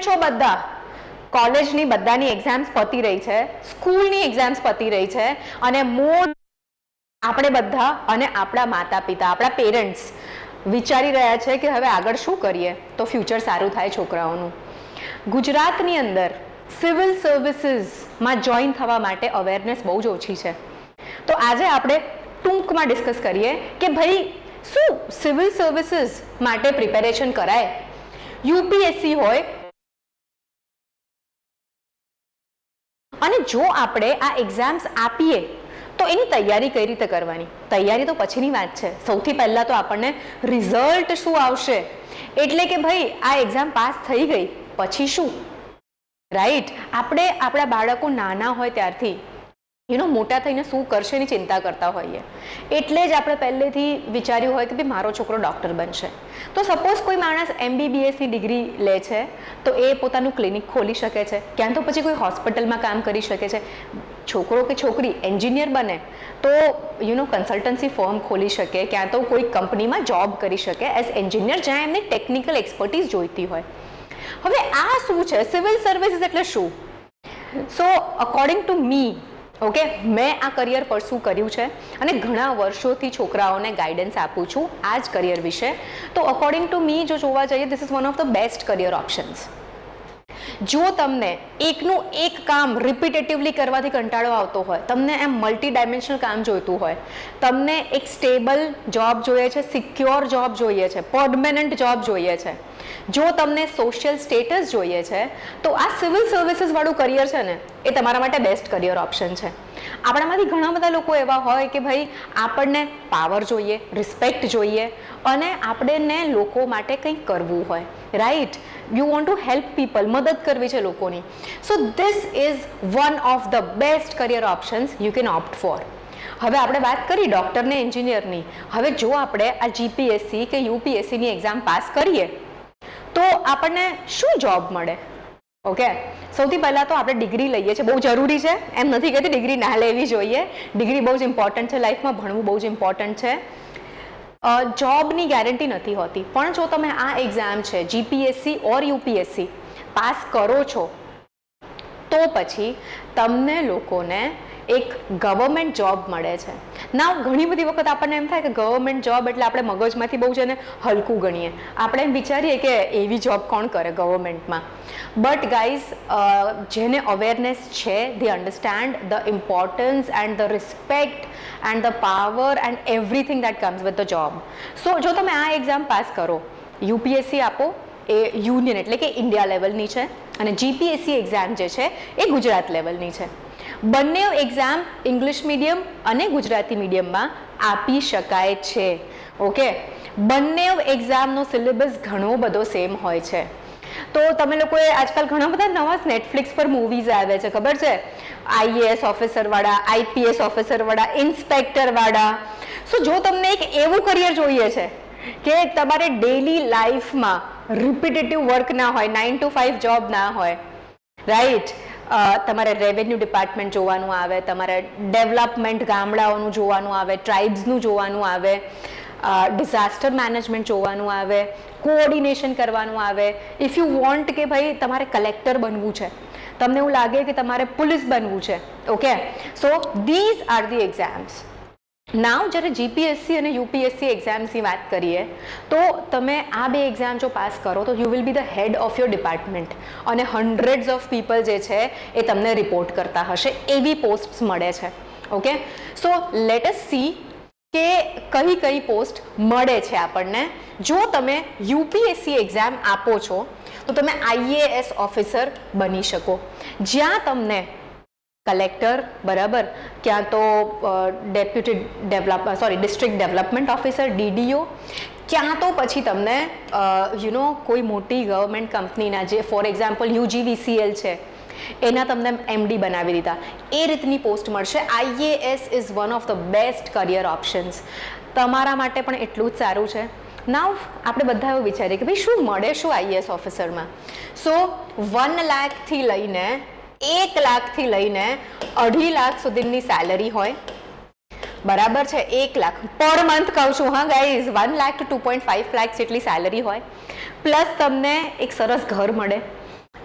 Student છો બધા, કોલેજની બધાની એક્ઝામ્સ પતી રહી છે, સ્કૂલની એક્ઝામ્સ પતી રહી છે અને આપણે બધા અને આપણા માતા પિતા, આપણા પેરેન્ટ્સ વિચારી રહ્યા છે કે હવે આગળ શું કરીએ તો ફ્યુચર સારું થાય છોકરાઓનું. ગુજરાતની અંદર સિવિલ સર્વિસીસમાં જોઈન થવા માટે અવેરનેસ બહુ જ ઓછી છે. તો આજે આપણે ટૂંકમાં ડિસ્કસ કરીએ કે ભાઈ શું સિવિલ સર્વિસીસ માટે પ્રિપેરેશન કરાય, યુપીએસસી હોય, અને જો આપણે આ એક્ઝામ્સ આપીએ તો એની તૈયારી કઈ રીતે કરવાની. તૈયારી તો પછીની વાત છે, સૌથી પહેલાં તો આપણને રિઝલ્ટ શું આવશે, એટલે કે ભાઈ આ એક્ઝામ પાસ થઈ ગઈ પછી શું, રાઈટ. આપણે આપણા બાળકો નાના હોય ત્યારથી મોટા થઈને શું કરશે એની ચિંતા કરતા હોઈએ, એટલે જ આપણે પહેલેથી વિચાર્યું હોય કે ભાઈ મારો છોકરો ડૉક્ટર બનશે. તો સપોઝ કોઈ માણસ MBBSની ડિગ્રી લે છે તો એ પોતાનું ક્લિનિક ખોલી શકે છે, ક્યાં તો પછી કોઈ હોસ્પિટલમાં કામ કરી શકે છે. છોકરો કે છોકરી એન્જિનિયર બને તો કન્સલ્ટન્સી ફર્મ ખોલી શકે, ક્યાં તો કોઈ કંપનીમાં જોબ કરી શકે એઝ એન્જિનિયર, જ્યાં એમને ટેકનિકલ એક્સપર્ટીઝ જોઈતી હોય. હવે આ શું છે સિવિલ સર્વિસીસ એટલે શું? સો અકોર્ડિંગ ટુ મી, ઓકે, મેં આ કરિયર પરસ્યુ કર્યું છે અને ઘણા વર્ષોથી છોકરાઓને ગાઈડન્સ આપું છું આ જ કરિયર વિશે. તો અકોર્ડિંગ ટુ મી જો જોવા જઈએ, this is one of the best career options. જો તમને એકનું એક કામ રિપીટેટિવલી કરવાથી કંટાળો આવતો હોય, તમને એમ મલ્ટી ડાયમેન્શનલ કામ જોઈતું હોય, તમને એક સ્ટેબલ જોબ જોઈએ છે, સિક્યોર જોબ જોઈએ છે, પરમનન્ટ જોબ જોઈએ છે, જો તમને સોશિયલ સ્ટેટસ જોઈએ છે, તો આ સિવિલ સર્વિસીસ વાળું કરિયર છે ને એ તમારા માટે બેસ્ટ કરિયર ઓપ્શન છે. આપણામાંથી ઘણા બધા લોકો એવા હોય કે ભાઈ આપણને પાવર જોઈએ, રિસ્પેક્ટ જોઈએ અને આપણને લોકો માટે કંઈક કરવું હોય, right. You want to help people, મદદ કરવી છે લોકોની. So this is one of the best career options you can opt for. હવે આપણે વાત કરી ડૉક્ટર ને એન્જિનિયરની. હવે જો આપણે આ જીપીએસસી કે યુપીએસસીની એક્ઝામ પાસ કરીએ તો આપણને શું જોબ મળે? ઓકે, સૌથી પહેલાં તો આપણે ડિગ્રી લઈએ છીએ, બહુ જરૂરી છે, એમ નથી કહેતી ડિગ્રી ના લેવી જોઈએ, ડિગ્રી બહુ જ ઇમ્પોર્ટન્ટ છે લાઈફમાં, ભણવું બહુ જ ઇમ્પોર્ટન્ટ છે. જોબની ગેરંટી નથી હોતી, પણ જો તમે આ એક્ઝામ છે જીપીએસસી ઓર યુપીએસસી પાસ કરો છો તો પછી તમને લોકોને એક ગવર્મેન્ટ જોબ મળે છે. ના, ઘણી બધી વખત આપણને એમ થાય કે ગવર્મેન્ટ જોબ એટલે આપણે મગજમાંથી બહુ છે ને હલકું ગણીએ, આપણે એમ વિચારીએ કે એવી જોબ કોણ કરે ગવર્મેન્ટમાં. બટ ગાઈઝ, જેને અવેરનેસ છે, they understand the importance and the respect and the power and everything that comes with the job. So જો તમે આ એક્ઝામ પાસ કરો, યુપીએસસી આપો એ યુનિયન એટલે કે ઇન્ડિયા લેવલની છે અને જીપીએસસી એક્ઝામ જે છે એ ગુજરાત લેવલની છે. બંને એક્ઝામ ઇંગ્લિશ મીડિયમ અને ગુજરાતી મીડિયમમાં આપી શકાય છે. ઓકે, બંને એક્ઝામનો સિલેબસ ઘણો બધો સેમ હોય છે. તો તમે લોકોએ આજકાલ ઘણા બધા નવા નેટફ્લિક્સ પર મૂવીઝ આવે છે, ખબર છે, આઈએએસ ઓફિસરવાળા, આઈપીએસ ઓફિસરવાળા, ઇન્સ્પેક્ટરવાળા. સો જો તમને એક એવું કરિયર જોઈએ છે કે તમારે ડેઈલી લાઈફમાં રિપીટેટિવ વર્ક ના હોય, 9 to 5 જોબ ના હોય, રાઈટ, તમારે રેવન્યુ ડિપાર્ટમેન્ટ જોવાનું આવે, તમારે ડેવલપમેન્ટ ગામડાઓનું જોવાનું આવે, ટ્રાઇબ્સનું જોવાનું આવે, ડિઝાસ્ટર મેનેજમેન્ટ જોવાનું આવે, કોઓર્ડિનેશન કરવાનું આવે. ઇફ યુ વોન્ટ કે ભાઈ તમારે કલેક્ટર બનવું છે, તમને એવું લાગે કે તમારે પોલીસ બનવું છે, okay, so these are the exams. Now જ્યારે જીપીએસસી અને યુપીએસસી એક્ઝામ્સની વાત કરીએ તો તમે આ બે એક્ઝામ જો પાસ કરો તો you will be the head of your department અને હન્ડ્રેડ્સ ઓફ પીપલ જે છે એ તમને રિપોર્ટ કરતા હશે, એવી પોસ્ટ્સ મળે છે. Okay, so let S C કે કઈ કઈ પોસ્ટ મળે છે આપણને. જો તમે યુપીએસસી એક્ઝામ આપો છો તો તમે આઈએએસ ઓફિસર બની શકો, જ્યાં તમને કલેક્ટર, બરાબર, ક્યાં તો ડિસ્ટ્રિક્ટ ડેવલપમેન્ટ ઓફિસર DDO, ક્યાં તો પછી તમને કોઈ મોટી ગવર્મેન્ટ કંપનીના જે ફોર એક્ઝામ્પલ UGVCL છે એના તમને MD બનાવી દીધા, એ રીતની પોસ્ટ મળશે. IAS is one of the best career options, તમારા માટે પણ એટલું જ સારું છે. નાવ આપણે બધા એવું વિચારીએ કે ભાઈ શું મળે શું આઈએએસ ઓફિસરમાં? સો 1 લાખથી લઈને 1 લાખથી લઈને 2.5 લાખ સુધીની સેલરી હોય, બરાબર છે. 1 લાખ પર મંથ કહું છું, હા ગાઈઝ, 1 લાખ to 2.5 લાખ જેટલી સેલરી હોય, પ્લસ તમને એક સરસ ઘર મળે,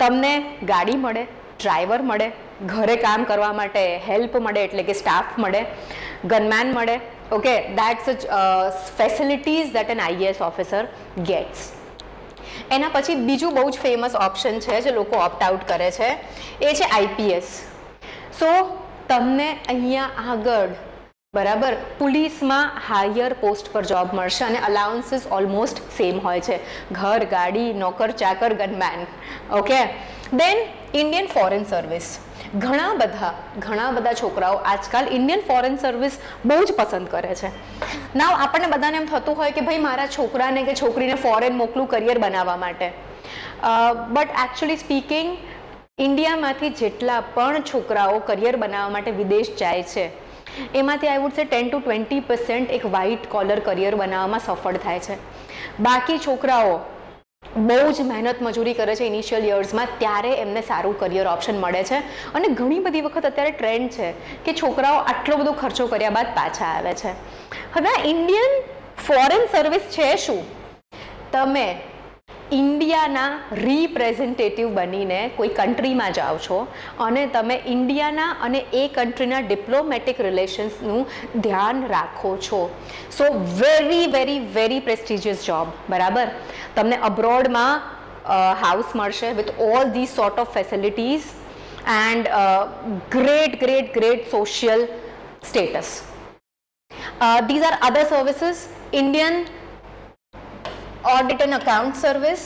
તમને ગાડી મળે, ડ્રાઈવર મળે, ઘરે કામ કરવા માટે હેલ્પ મળે એટલે કે સ્ટાફ મળે, ગનમેન મળે. Okay, that's facilities that an IAS officer gets. એના પછી બીજું બહુ જ ફેમસ ઓપ્શન છે જે લોકો ઓપ્ટ આઉટ કરે છે, એ છે IPS. સો તમને અહીંયા આગળ બરાબર પોલીસમાં હાયર પોસ્ટ પર જોબ મળશે અને અલાઉન્સીસ ઓલમોસ્ટ સેમ હોય છે, ઘર, ગાડી, નોકર, ચાકર, ગનમેન. ઓકે, દેન ઇન્ડિયન ફોરેન સર્વિસ. ઘણા બધા છોકરાઓ આજકાલ ઇન્ડિયન ફોરેન સર્વિસ બહુ જ પસંદ કરે છે. નાવ આપણને બધાને એમ થતું હોય કે ભાઈ મારા છોકરાને કે છોકરીને ફોરેન મોકલું કરિયર બનાવવા માટે, બટ એકચ્યુઅલી સ્પીકિંગ ઇન્ડિયામાંથી જેટલા પણ છોકરાઓ કરિયર બનાવવા માટે વિદેશ જાય છે એમાંથી આઈ વુડ સે 10 to 20% એક વ્હાઇટ કોલર કરિયર બનાવવામાં સફળ થાય છે. બાકી છોકરાઓ બહુ જ મહેનત મજૂરી કરે છે ઇનિશિયલ યર્સમાં, ત્યારે એમને સારું કરિયર ઓપ્શન મળે છે. અને ઘણી બધી વખત અત્યારે ટ્રેન્ડ છે કે છોકરાઓ આટલો બધો ખર્ચો કર્યા બાદ પાછા આવે છે. હવે આ ઇન્ડિયન ફોરેન સર્વિસ છે શું? તમે ઇન્ડિયાના રિપ્રેઝેન્ટેટિવ બનીને કોઈ કન્ટ્રીમાં જાઓ છો અને તમે ઇન્ડિયાના અને એ કન્ટ્રીના ડિપ્લોમેટિક રિલેશન્સનું ધ્યાન રાખો છો. સો વેરી પ્રેસ્ટિજિયસ જોબ. બરાબર, તમને અબ્રોડમાં હાઉસ મળશે with all this sort of facilities and great social status. These are other services: Indian Audit and Account Service,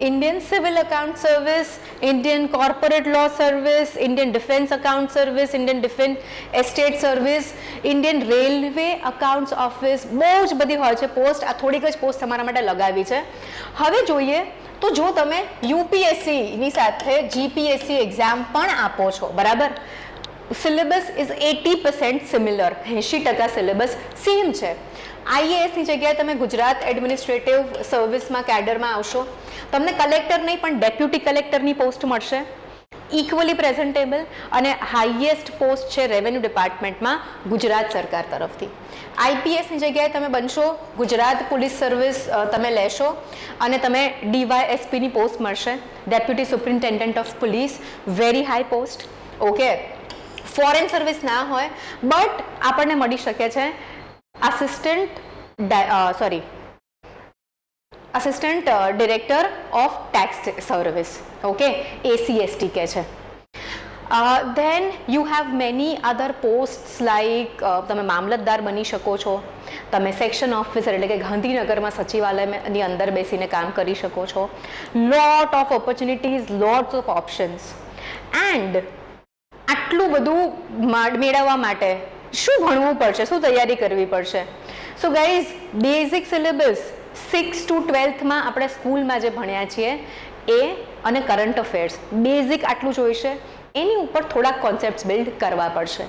Indian Civil Account Service, Indian Corporate Law Service, Indian Defence Account Service, Indian Defence Estate Service, Indian Railway Accounts Office. બહુ જ બધી હોય છે post. આ થોડીક જ post તમારા માટે લગાવી છે. હવે જોઈએ તો જો તમે UPSC ની સાથે GPSC એક્ઝામ પણ આપો છો, બરાબર, syllabus is 80% similar, 80% syllabus same છે. IASની જગ્યાએ તમે ગુજરાત એડમિનિસ્ટ્રેટિવ સર્વિસમાં કેડરમાં આવશો, તમને કલેક્ટર નહીં પણ ડેપ્યુટી કલેક્ટરની પોસ્ટ મળશે, ઇક્વલી પ્રેઝન્ટેબલ, અને હાઈએસ્ટ પોસ્ટ છે રેવન્યુ ડિપાર્ટમેન્ટમાં ગુજરાત સરકાર તરફથી. IPSની જગ્યાએ તમે બનશો ગુજરાત પોલીસ સર્વિસ, તમે લેશો અને તમે DYSPની પોસ્ટ મળશે, deputy superintendent of police, very high post. Okay, foreign service ના હોય બટ આપણને મળી શકે છે assistant director of tax service. Okay, ACST કહે છે. Then you have many other post like તમે મામલતદાર બની શકો છો, તમે સેક્શન ઓફિસર એટલે કે ગાંધીનગરમાં સચિવાલયની અંદર બેસીને કામ કરી શકો છો. Lot of opportunities, lots of options. And આટલું બધું મેળવવા માટે શું ભણવું પડશે, શું તૈયારી કરવી પડશે? So guys, basic syllabus 6 to 12થમાં આપણે સ્કૂલમાં જે ભણ્યા છીએ એ અને કરંટ અફેર્સ બેઝિક આટલું જોઈશે. એની ઉપર થોડાક કોન્સેપ્ટ્સ બિલ્ડ કરવા પડશે.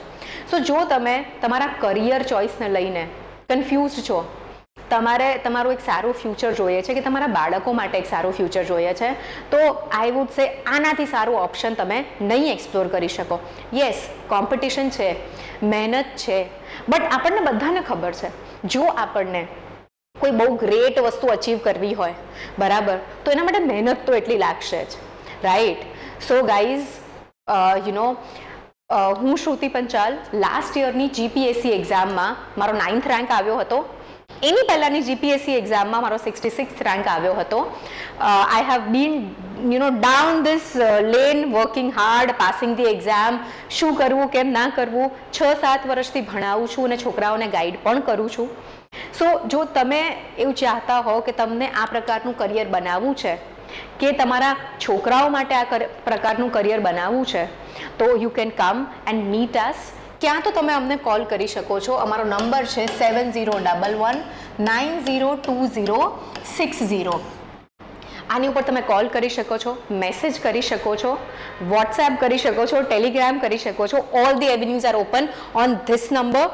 સો જો તમે તમારા કરિયર ચોઇસને લઈને કન્ફ્યુઝડ છો, તમારું એક સારું ફ્યુચર જોઈએ છે કે તમારા બાળકો માટે એક સારું ફ્યુચર જોઈએ છે, તો આઈ વુડ સે આનાથી સારું ઓપ્શન તમે નહીં એક્સપ્લોર કરી શકો. યસ, કોમ્પિટિશન છે, મહેનત છે, બટ આપણને બધાને ખબર છે જો આપણને કોઈ બહુ ગ્રેટ વસ્તુ અચીવ કરવી હોય, બરાબર, તો એના માટે મહેનત તો એટલી લાગશે જ, રાઈટ? સો ગાઈઝ, હું શ્રુતિ પંચાલ લાસ્ટ યરની GPSC એક્ઝામમાં મારો 9th રેન્ક આવ્યો હતો. એની પહેલાંની GPSC એક્ઝામમાં મારો 66th રેન્ક આવ્યો હતો. I have been down this lane, working hard, passing the exam. શું કરવું, કેમ ના કરવું, 6-7 વર્ષથી ભણાવું છું અને છોકરાઓને ગાઈડ પણ કરું છું. સો જો તમે એવું ચાહતા હો કે તમને આ પ્રકારનું કરિયર બનાવવું છે કે તમારા છોકરાઓ માટે આ પ્રકારનું કરિયર બનાવવું છે, તો you can come and meet us. ક્યાં તો તમે અમને કોલ કરી શકો છો. અમારો નંબર છે 7011902060. આની ઉપર તમે કોલ કરી શકો છો, મેસેજ કરી શકો છો, વોટ્સએપ કરી શકો છો, ટેલિગ્રામ કરી શકો છો. All the avenues are open on this number.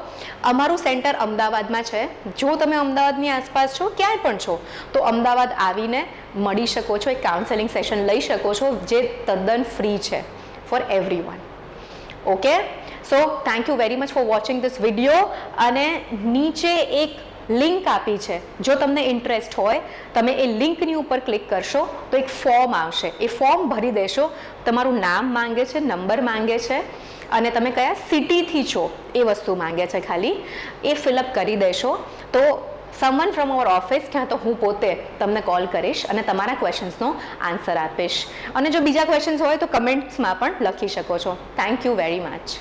અમારું સેન્ટર અમદાવાદમાં છે. જો તમે અમદાવાદની આસપાસ છો, ક્યાંય પણ છો, તો અમદાવાદ આવીને મળી શકો છો, એક કાઉન્સેલિંગ સેશન લઈ શકો છો જે તદ્દન ફ્રી છે four everyone. Okay, so thank you very much for watching this video. અને નીચે એક લિંક આપી છે, જો તમને ઇન્ટરેસ્ટ હોય તમે એ લિંકની ઉપર ક્લિક કરશો તો એક ફોર્મ આવશે, એ ફોર્મ ભરી દેશો. તમારું નામ માંગે છે, નંબર માંગે છે અને તમે કયા સિટીથી છો એ વસ્તુ માંગે છે ખાલી. એ ફિલઅપ કરી દેશો તો સમવન ફ્રોમ અવર ઓફિસ ક્યાં તો હું પોતે તમને કોલ કરીશ અને તમારા ક્વેશ્ચન્સનો આન્સર આપીશ. અને જો બીજા ક્વેશ્ચન્સ હોય તો કમેન્ટ્સમાં પણ લખી શકો છો. Thank you very much.